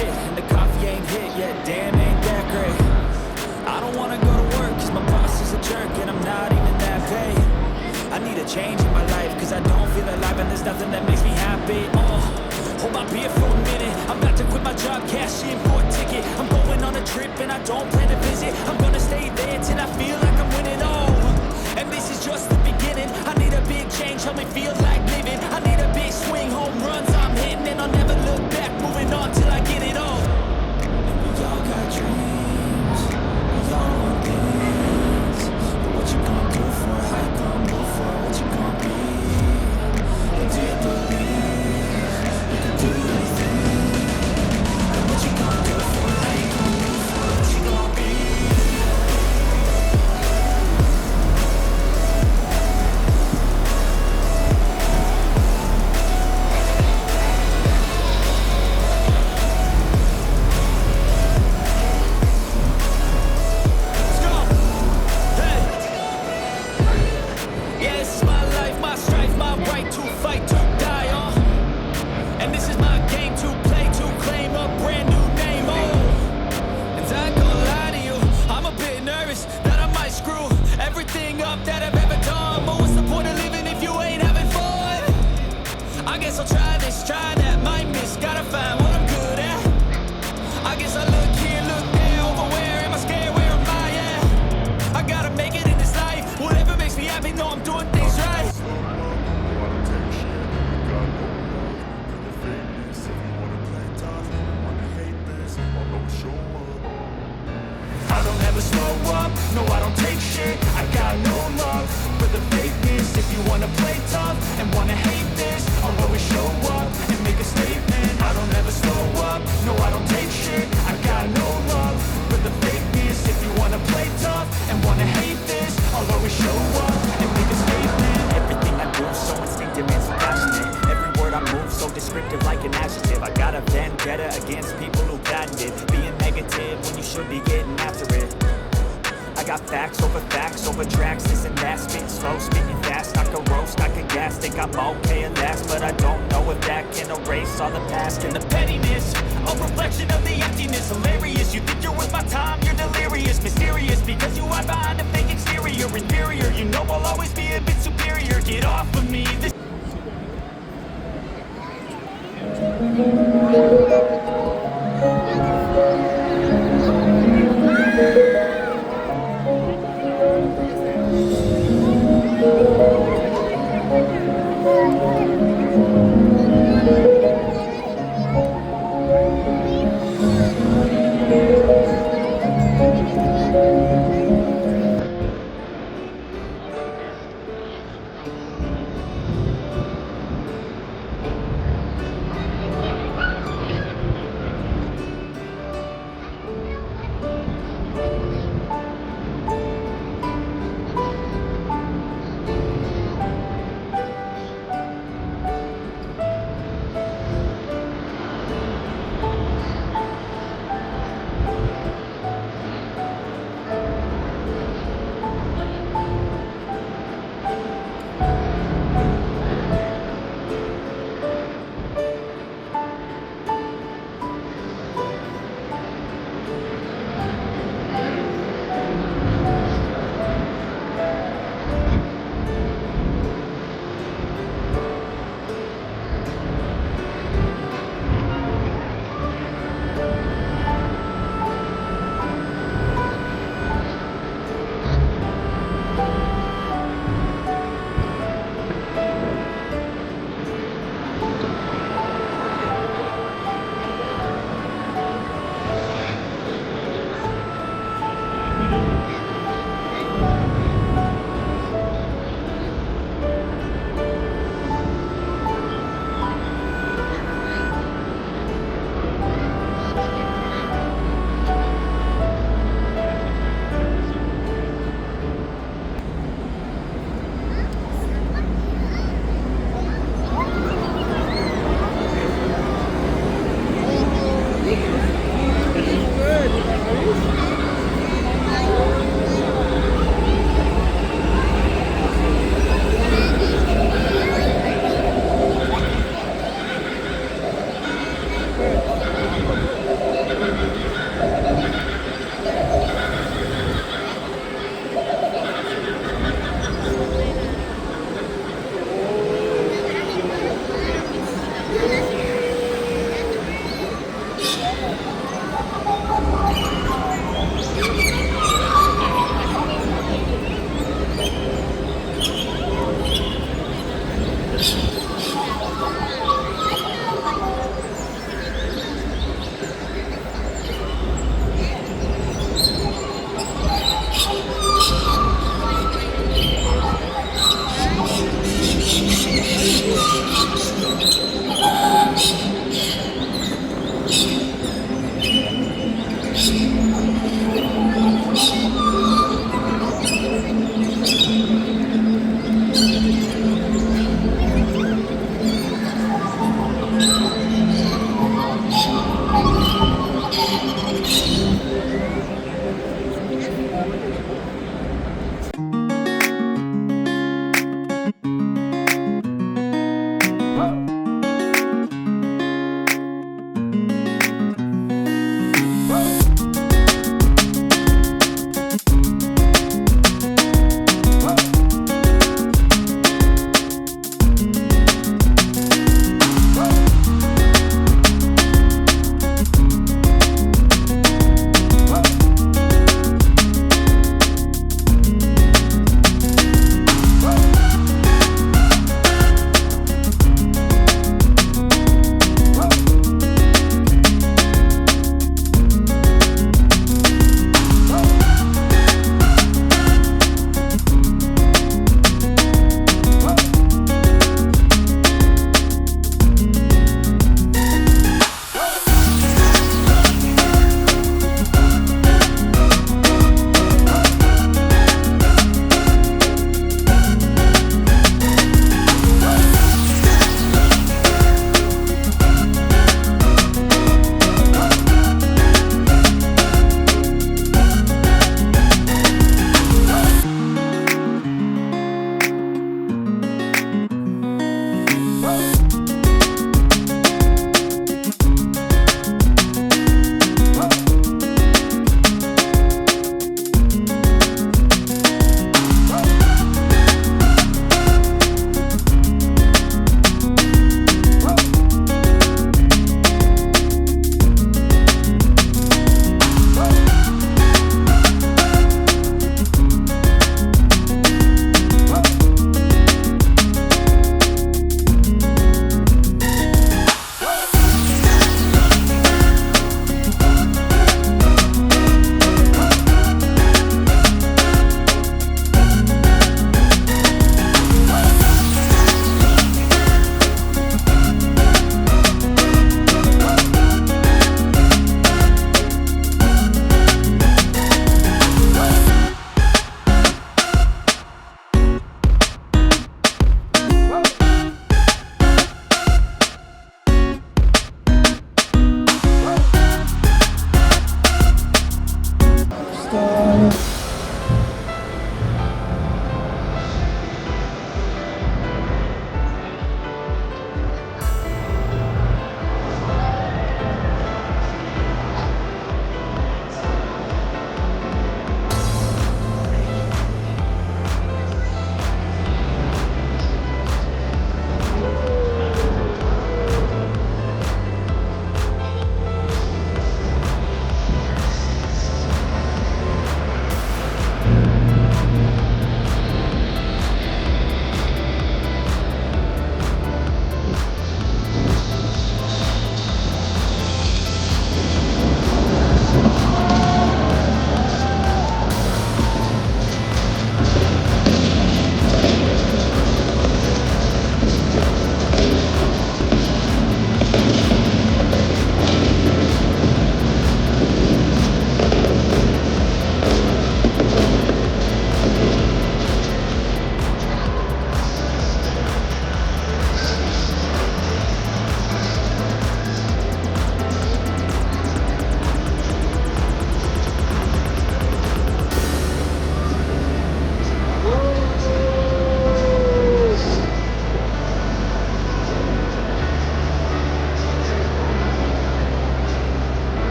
shit, and the coffee ain't hit yet. Damn, ain't that great. I don't wanna go to work, cause my boss is a jerk, and I'm not even that paid. I need a change in my life, cause I don't feel alive, and there's nothing that makes me happy. Hold my beer for a minute. I'm about to quit my job, cash in for a ticket. I'm going on a trip and I don't plan to visit. I'm gonna stay there till I feel like I'm winning. And this is just the beginning. I need a big change, help me feel like living. I need a big swing, home runs I'm hitting, and I'll never look back, moving on till I get it all. And we all got dreams, we all want things. But what you gonna do for it? How you gonna move for it? What you gonna be? And do you believe? Do anything. And what you gonna do for it? How you gonna move for it? What you gonna be? Let's go. Hey. Yeah, this is my life, my strife, my right to fight, to die on. And this is my game to play, to claim a brand new name, And I ain't gonna lie to you, I'm a bit nervous that I might screw everything up that I've ever done. But what's the point of living if you ain't having fun? I guess I'll try this, try that, might miss, gotta find what I'm good at. I guess I look here, look there, over where am I scared, where am I at? I gotta make it in this life, whatever makes me happy, know I'm doing things right. I don't ever slow up, no I don't take shit. I got no love for the fakeness. If you wanna play tough and wanna hate this, I'll always show up and make a statement. I don't ever slow up, no I don't take shit. I got no love for the fakeness. If you wanna play tough and wanna hate this, I'll always show up and make a statement. Everything I do so instinctive and so passionate. Every word I move so descriptive like an adjective. I got a vendetta against people who patented being negative when you should be getting after it. I got facts over tracks, this and that. Spitting slow, spitting fast, I can roast, I can gas. Think I'm okay at last, but I don't know if that can erase all the past. And the pettiness, a reflection of the emptiness. Hilarious, you think you're worth my time, you're delirious. Mysterious, because you hide behind a fake exterior. Inferior, you know I'll always be a bit superior. Get off of me, this